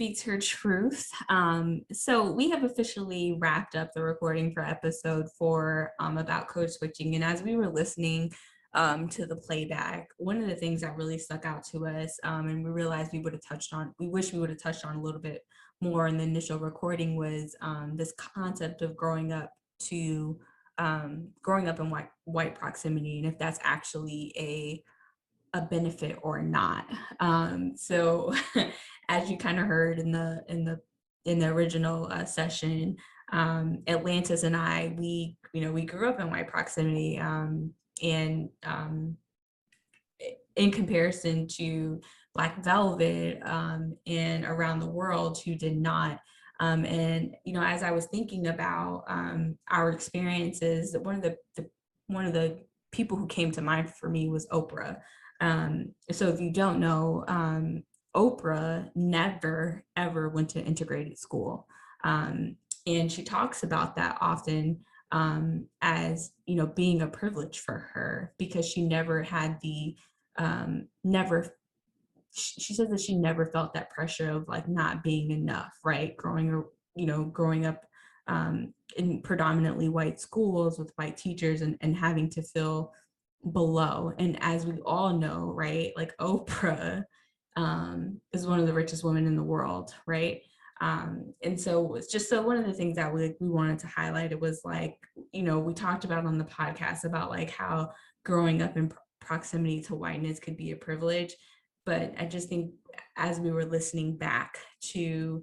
speaks her truth. So we have officially wrapped up the recording for episode 4 about code switching. And as we were listening to the playback, one of the things that really stuck out to us, and we realized we wish we would have touched on a little bit more in the initial recording, was this concept of growing up in white proximity, and if that's actually a benefit or not. So as you kind of heard in the original session, Atlantis and I, we grew up in white proximity, and in comparison to Black Velvet and around the world who did not. And as I was thinking about our experiences, one of the people who came to mind for me was Oprah. So if you don't know, Oprah never ever went to integrated school, and she talks about that often as being a privilege for her, because she never had the never she says that she never felt that pressure of like not being enough, right? Growing up in predominantly white schools with white teachers, and having to feel below. And as we all know, right, like Oprah is one of the richest women in the world, right? And so it's just, so one of the things that we wanted to highlight, it was like, we talked about on the podcast about like how growing up in proximity to whiteness could be a privilege. But I just think as we were listening back to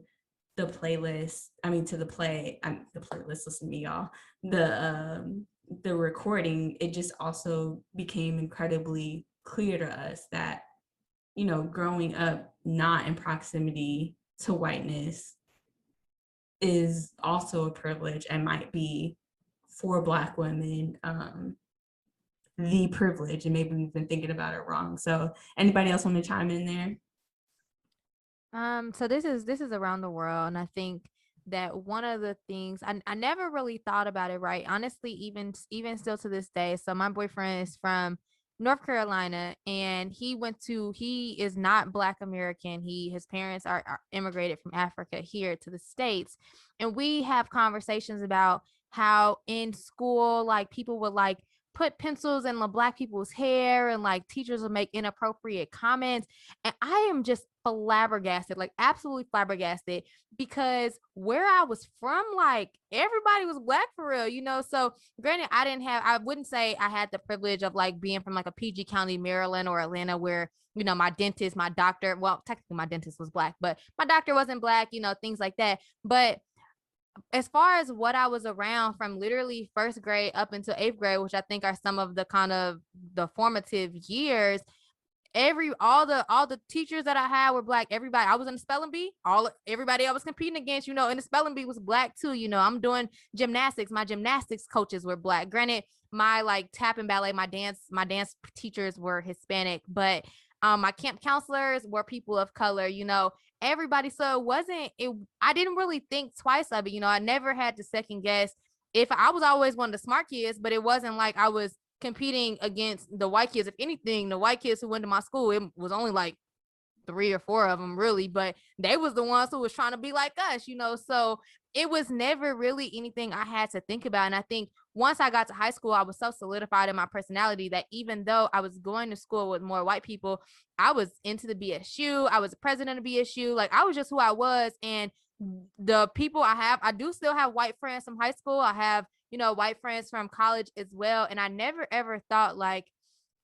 the playlist, the playlist, listen to me, y'all, the recording, it just also became incredibly clear to us that, growing up not in proximity to whiteness is also a privilege, and might be, for Black women, the privilege, and maybe we've been thinking about it wrong. So anybody else want to chime in there? So this is around the world, and I think that one of the things I never really thought about it, right? Honestly, even still to this day. So my boyfriend is from North Carolina, and he is not Black American. His parents are immigrated from Africa here to the States, and we have conversations about how in school, like, people would like put pencils in the Black people's hair, and like teachers would make inappropriate comments. And I am just flabbergasted, like absolutely flabbergasted, because where I was from, like, everybody was Black for real. So granted, I wouldn't say I had the privilege of like being from like a PG County, Maryland or Atlanta, where my dentist, my doctor, well, technically my dentist was Black, but my doctor wasn't Black, things like that. But as far as what I was around from literally first grade up until eighth grade, which I think are some of the kind of the formative years, all the teachers that I had were Black. Everybody, I was in the spelling bee. Everybody I was competing against, in the spelling bee was Black too. I'm doing gymnastics. My gymnastics coaches were Black. Granted, my like tap and ballet, my dance teachers were Hispanic, but my camp counselors were people of color. Everybody. So I didn't really think twice of it. I never had to second guess. If I was always one of the smart kids, but it wasn't like I was competing against the white kids. If anything, the white kids who went to my school, it was only like 3 or 4 of them really, but they was the ones who was trying to be like us. So it was never really anything I had to think about. And I think once I got to high school, I was so solidified in my personality that even though I was going to school with more white people, I was into the BSU. I was president of BSU. Like, I was just who I was. And the people I do still have white friends from high school. I have, white friends from college as well. And I never ever thought like,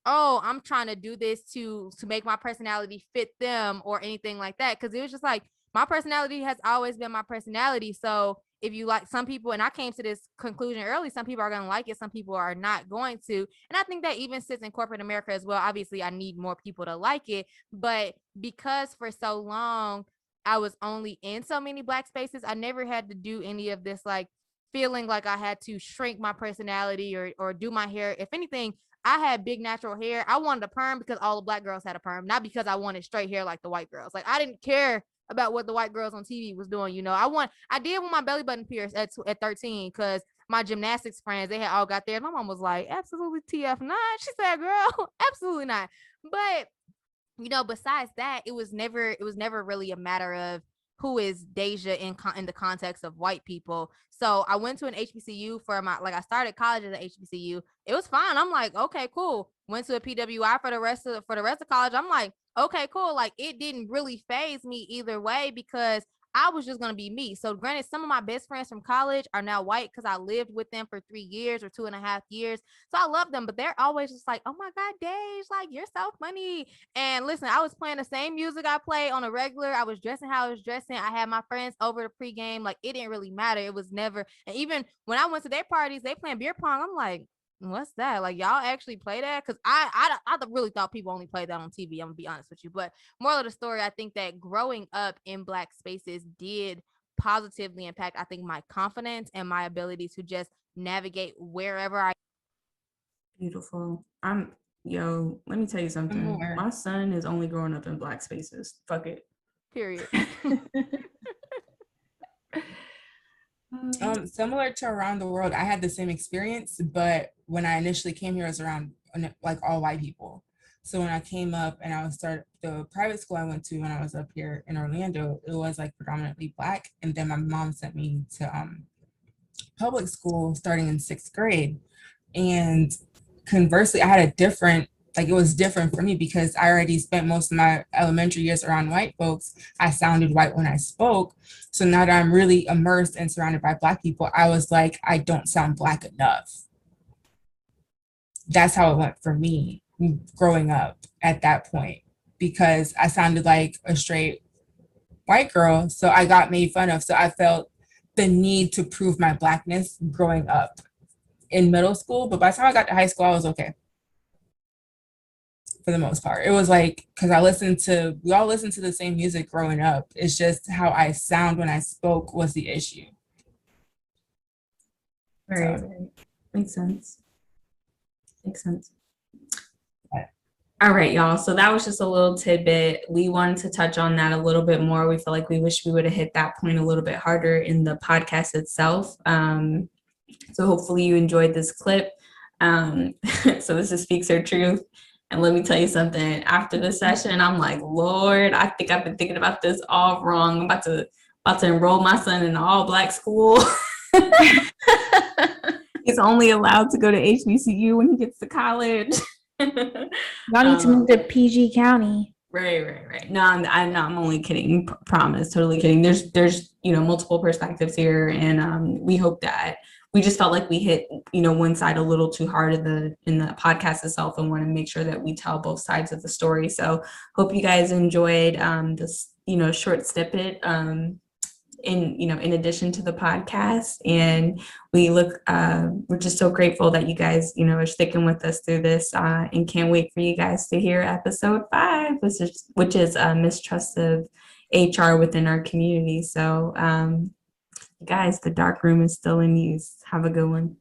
oh, I'm trying to do this to make my personality fit them or anything like that. Cause it was just like, my personality has always been my personality. So if you like some people, and I came to this conclusion early, some people are going to like it, some people are not going to. And I think that even sits in corporate America as well. Obviously, I need more people to like it. But because for so long, I was only in so many Black spaces, I never had to do any of this, like, feeling like I had to shrink my personality or do my hair. If anything, I had big natural hair. I wanted a perm because all the Black girls had a perm, not because I wanted straight hair like the white girls. Like, I didn't care about what the white girls on TV was doing. I did want my belly button pierced at 13 because my gymnastics friends, they had all got there. My mom was like, absolutely TF not. She said, girl, absolutely not. But besides that, it was never really a matter of who is Deja in the context of white people. So I went to an HBCU for I started college at an HBCU. It was fine. I'm like, okay, cool. Went to a PWI for the rest of college. I'm like, okay, cool. Like, it didn't really phase me either way because I was just gonna be me. So granted, some of my best friends from college are now white because I lived with them for 3 years or 2.5 years. So I love them, but they're always just like, oh my God, Dej, like, you're so funny. And listen, I was playing the same music I play on a regular. I was dressing how I was dressing. I had my friends over the pregame. Like, it didn't really matter. It was never, and even when I went to their parties, they playing beer pong. I'm like, what's that? Like, y'all actually play that? Because I really thought people only played that on TV. I'm gonna be honest with you. But moral of the story, I think that growing up in Black spaces did positively impact, I think, my confidence and my ability to just navigate wherever I. Beautiful. Let me tell you something. My son is only growing up in Black spaces. Fuck it. Period. Similar to around the world, I had the same experience, but when I initially came here, it was around like all white people. So when I came up and I was the private school I went to when I was up here in Orlando, it was like predominantly Black. And then my mom sent me to public school starting in 6th grade. And conversely, I had it was different for me because I already spent most of my elementary years around white folks. I sounded white when I spoke. So now that I'm really immersed and surrounded by Black people, I was like, I don't sound Black enough. That's how it went for me growing up at that point, because I sounded like a straight white girl. So I got made fun of. So I felt the need to prove my Blackness growing up in middle school. But by the time I got to high school, I was okay. For the most part, it was like, because we all listened to the same music growing up. It's just how I sound when I spoke was the issue. Right. Makes sense. Right. All right, y'all. So that was just a little tidbit. We wanted to touch on that a little bit more. We feel like we wish we would have hit that point a little bit harder in the podcast itself. So hopefully you enjoyed this clip. So this is Speaks Her Truth. And let me tell you something, after the session, I'm like, Lord, I think I've been thinking about this all wrong. I'm about to enroll my son in an all Black school. He's only allowed to go to HBCU when he gets to college. Y'all need to move to PG County. Right. No, I'm only kidding. Promise, totally kidding. There's multiple perspectives here, and we hope that we just felt like we hit one side a little too hard in the podcast itself, and want to make sure that we tell both sides of the story. So hope you guys enjoyed this short snippet in addition to the podcast, and we're just so grateful that you guys are sticking with us through this, and can't wait for you guys to hear episode 5, which is mistrust of HR within our community. So guys, the dark room is still in use. Have a good one.